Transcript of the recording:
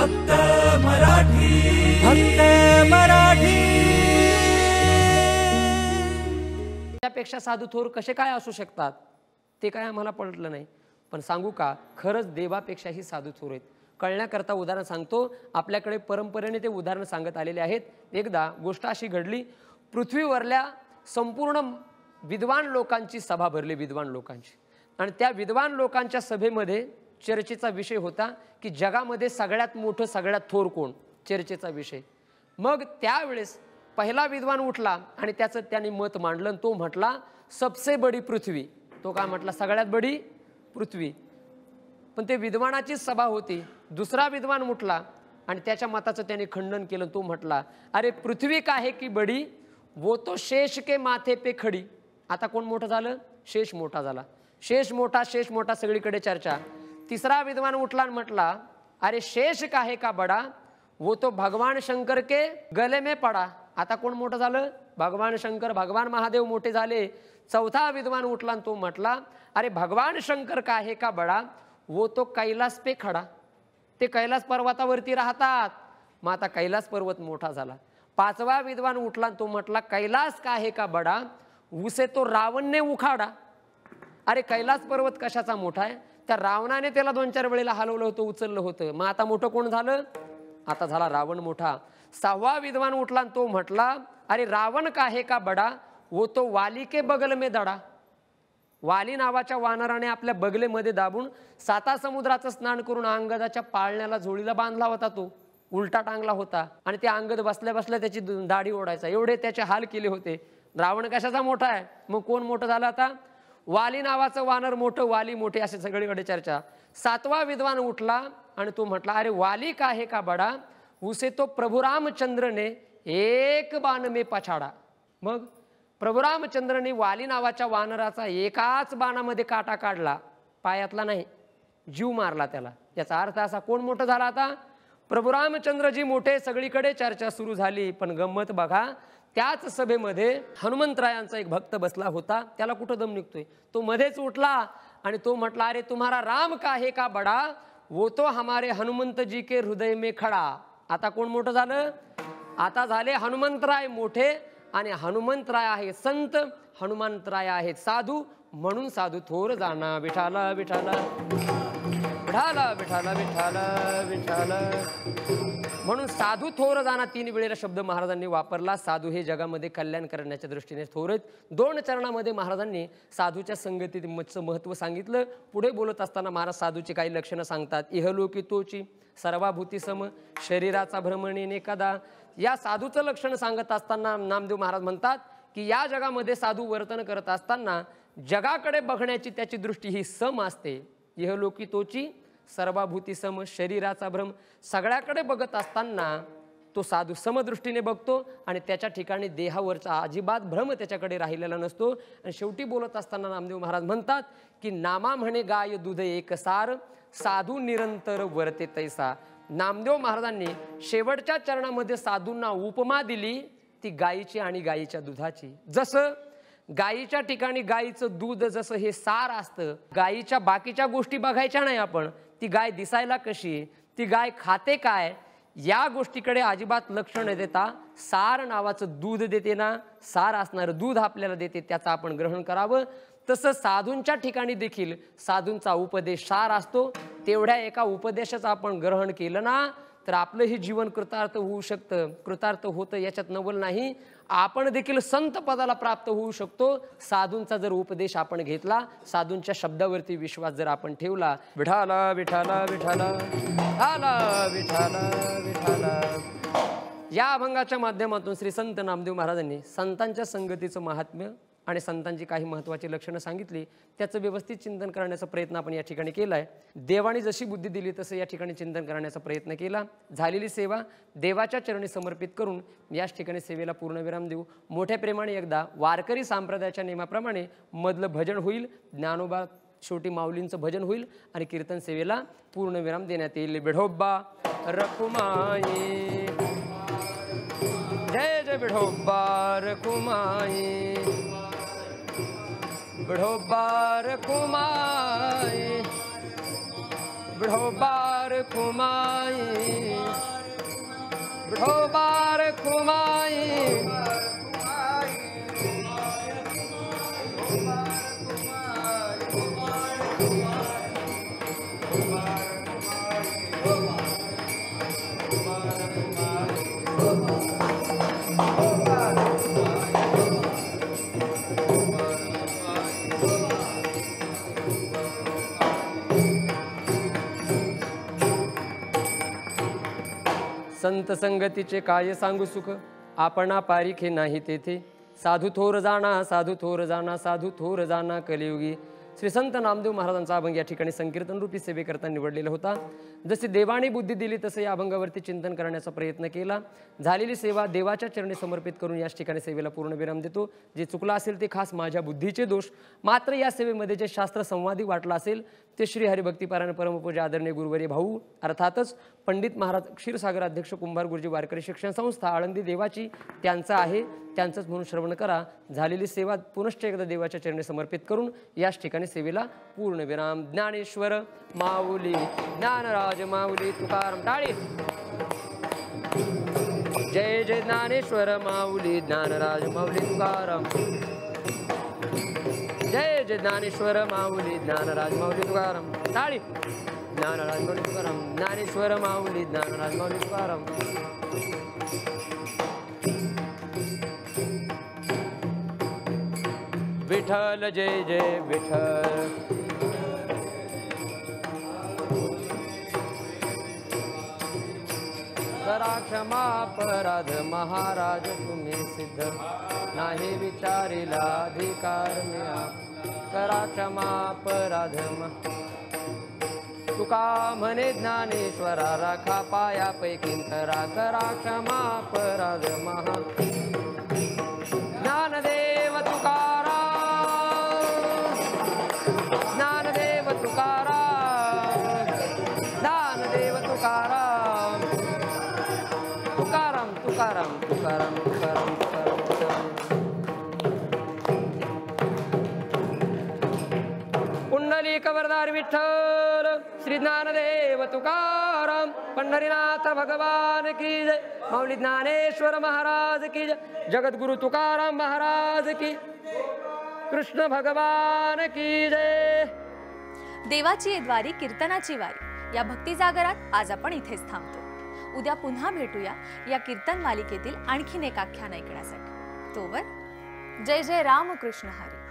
फक्त मराठी, फक्त मराठी. त्यापेक्षा साधू थोर कसे काय असू शकतात ते काय आम्हाला पटलं नाही. पण सांगू का, खरंच देवापेक्षाही साधू थोर आहेत. कळण्याकरता उदाहरण सांगतो. आपल्याकडे परंपरेने ते उदाहरण सांगत आलेले आहेत. एकदा गोष्ट अशी घडली, पृथ्वीवरल्या संपूर्ण विद्वान लोकांची सभा भरली, विद्वान लोकांची. आणि त्या विद्वान लोकांच्या सभेमध्ये चर्चेचा विषय होता की जगामध्ये सगळ्यात मोठं सगळ्यात थोर कोण, चर्चेचा विषय. मग त्यावेळेस पहिला विद्वान उठला आणि त्याचं त्याने मत मांडलं. तो म्हटला सबसे बडी पृथ्वी. तो काय म्हटला, सगळ्यात बडी पृथ्वी. पण ते विद्वानाची सभा होती. दुसरा विद्वान उठला आणि त्याच्या मताचं त्याने खंडन केलं. तो म्हटला अरे पृथ्वी काहे की बडी, वो तो शेष के माथे पे खडी. आता कोण मोठं झालं, शेष मोठा झाला. शेष मोठा सगळीकडे चर्चा. तिसरा विद्वान उठला आणि म्हटला अरे शेष काहे का बडा, वो तो भगवान शंकर के गले में पडा. आता कोण मोठं झालं, भगवान शंकर, भगवान महादेव मोठे झाले. चौथा विद्वान उठला आणि तो म्हटला अरे भगवान शंकर काहे का बडा, वो तो कैलास पे खडा. ते कैलास पर्वतावरती राहतात. मग आता कैलास पर्वत मोठा झाला. पाचवा विद्वान उठला आणि तो म्हटला कैलास काहे का बडा, उसे तो रावण ने उखाडा. अरे कैलास पर्वत कशाचा मोठा आहे, त्या रावणाने त्याला 2-4 वेळेला हलवलं होतं, उचललं होतं. मग आता मोठं कोण झालं, आता झाला रावण मोठा. सहावा विद्वान उठला आणि तो म्हटला अरे रावण काहे का बडा, वो तो वाली के बगल में दडा. वाली नावाच्या वानराने आपल्या बगलेमध्ये दाबून 7 समुद्राचं स्नान करून अंगदाच्या पाळण्याला झोळीला बांधला होता. तो उलटा टांगला होता आणि ते अंगद बसल्या बसल्या त्याची दाढी ओढायचा, एवढे त्याचे हाल केले होते. रावण कशाचा मोठा आहे, मग कोण मोठं झालं आता, वाली नावाचं वानर मोठं, वाली मोठे, असे सगळीकडे चर्चा. 7वा विद्वान उठला आणि तो म्हटला अरे वाली काहे का बडा, उसे तो प्रभु रामचंद्र ने एक बाण में पछाडा. मग प्रभु रामचंद्रने वाली नावाच्या वानराचा एकाच बाणामध्ये काटा काढला, पायातला नाही, जीव मारला त्याला. याचा अर्थ असा, कोण मोठं झाला आता, प्रभु रामचंद्रजी मोठे. सगळीकडे चर्चा सुरू झाली. पण गंमत बघा, त्याच सभेमध्ये हनुमंतरायांचा एक भक्त बसला होता. त्याला कुठं दम निघतोय, तो मध्येच उठला आणि तो म्हटला अरे तुम्हारा राम काहे का बडा, वो तो हमारे हनुमंत जी के हृदय में खडा. आता कोण मोठं झालं, आता झाले हनुमंतराय मोठे. आणि हनुमंतराय आहे संत, हनुमंतराय आहेत साधू. म्हणून साधू थोर जाणा विठाला विठाला विठाला विठाला विठाला विठाला. म्हणून साधू थोर जाणा 3 वेळेला शब्द महाराजांनी वापरला. साधू हे जगामध्ये कल्याण करण्याच्या दृष्टीने थोर आहेत. 2 चरणामध्ये महाराजांनी साधूच्या संगतीचं महत्त्व सांगितलं. पुढे बोलत असताना महाराज साधूची काही लक्षणं सांगतात. इहलोकी तोची सर्वाभूती सम, शरीराचा भ्रमणेने कदा. या साधूचं लक्षण सांगत असताना नामदेव महाराज म्हणतात की या जगामध्ये साधू वर्तन करत असताना जगाकडे बघण्याची त्याची दृष्टी ही सम असते. इहलोकी तोची सर्वाभूती सम, शरीराचा भ्रम, सगळ्याकडे बघत असताना तो साधू समदृष्टीने बघतो आणि त्याच्या ठिकाणी देहावरचा अजिबात भ्रम त्याच्याकडे राहिलेला नसतो. आणि शेवटी बोलत असताना नामदेव महाराज म्हणतात की नामा म्हणे गाय दूध एकसार, साधू निरंतर वर्ते तैसा. नामदेव महाराजांनी शेवटच्या चरणामध्ये साधूंना उपमा दिली ती गायीची आणि गायीच्या दुधाची. जसं गायीच्या ठिकाणी गायीचं दूध जसं हे सार असतं, गायीच्या बाकीच्या गोष्टी बघायच्या नाही आपण, ती गाय दिसायला कशी, ती गाय खाते काय, या गोष्टीकडे अजिबात लक्ष न देता सार नावाचं दूध देते ना, सार असणारं दूध आपल्याला देते, त्याचं आपण ग्रहण करावं. तसं साधूंच्या ठिकाणी देखील साधूंचा उपदेश सार असतो. तेवढ्या एका उपदेशाचं आपण ग्रहण केलं ना तर आपलंही जीवन कृतार्थ होऊ शकतं. कृतार्थ होतं याच्यात नवल नाही. आपण देखील संत पदाला प्राप्त होऊ शकतो. साधूंचा जर उपदेश आपण घेतला, साधूंच्या शब्दावरती विश्वास जर आपण ठेवला. विठाला विठाला विठाला विठाला विठाला विठाला. या अभंगाच्या माध्यमातून श्री संत नामदेव महाराजांनी संतांच्या संगतीचं महात्म्य आणि संतांची काही महत्त्वाची लक्षणं सांगितली. त्याचं व्यवस्थित चिंतन करण्याचा प्रयत्न आपण या ठिकाणी केला आहे. देवाने जशी बुद्धी दिली तसं या ठिकाणी चिंतन करण्याचा प्रयत्न केला. झालेली सेवा देवाच्या चरणी समर्पित करून याच ठिकाणी सेवेला पूर्णविराम देऊ. मोठ्या प्रेमाने एकदा वारकरी संप्रदायाच्या नियमाप्रमाणे मधलं भजन होईल. ज्ञानोबा शेवटी माऊलींचं भजन होईल आणि कीर्तन सेवेला पूर्णविराम देण्यात येईल. विठोबा रखुमाई, जय जय विठोबा रखुमाई, विठोबा रखुमाई, विठोबा बार खुमाई विठोबार खुमाई संत संगतीचे काय सांगू सुख आपणा पारिखे नाही तेथे साधू थोर जाणा साधू थोर जाणा साधू थोर जाणा कलियुगी. श्री संत नामदेव महाराजांचा अभंग या ठिकाणी संकीर्तन रूपी सेवेकरता निवडलेला होता. जशी देवाने बुद्धी दिली तसे या अभंगावरती चिंतन करण्याचा प्रयत्न केला. झालेली सेवा देवाच्या चरणी समर्पित करून याच ठिकाणी सेवेला पूर्ण विराम देतो. जे चुकलं असेल ते खास माझ्या बुद्धीचे दोष. मात्र या सेवेमध्ये जे शास्त्र संवादी वाटलं असेल ते श्री हरिभक्तीपारायण परमपूज्य आदरणीय गुरुवर्य भाऊ अर्थातच पंडित महाराज क्षीरसागर अध्यक्ष कुंभार गुरुजी वारकरी शिक्षण संस्था आळंदी देवाची त्यांचं आहे, त्यांचंच म्हणून श्रवण करा. झालेली सेवा पुनश्च एकदा देवाच्या चरणी समर्पित करून याच ठिकाणी सेवेला पूर्ण विराम. ज्ञानेश्वर माऊली ज्ञानराज माऊली तुकाराम टाळी. जय जय ज्ञानेश्वर माऊली ज्ञानराज माऊली तुकाराम. जय जय ज्ञानेश्वर माऊली ज्ञानराज माऊली तुकाराम टाळी. ज्ञानराज माऊली तुकाराम ज्ञानेश्वर माऊली ज्ञानराज माऊली तुकाराम. विठ्ठल जय जय विठ्ठल. करा क्षमा अपराध महाराज तुम्ही सिद्ध नाही विचारिला अधिकार मिळा. करा क्षमा अपराध तुका म्हणे ज्ञानेश्वरा राखा पायापैकी करा. करा क्षमा अपराध महा ज्ञानदेव तुकाराम ज्ञानदेव तुकाराम ज्ञानदेव तुकाराम तुकाराम तुकाराम तुकाराम तुकाराम तुकाराम. पुंडलिक वरदार विठ्ठल श्री ज्ञानदेव तुकाराम. पंढरीनाथ भगवान की जय. माऊली ज्ञानेश्वर महाराज की जय. जगद्गुरु तुकाराम महाराज की. कृष्ण भगवान की जय. देवाची द्वारी कीर्तनाची वारी या भक्ती जागरात आज आपण इथेच थांबतो. उद्या पुन्हा भेटूया या कीर्तन मालिकेतील आणखीन एक आख्यान ऐकण्यासाठी. तोवर जय जय रामकृष्ण हरी.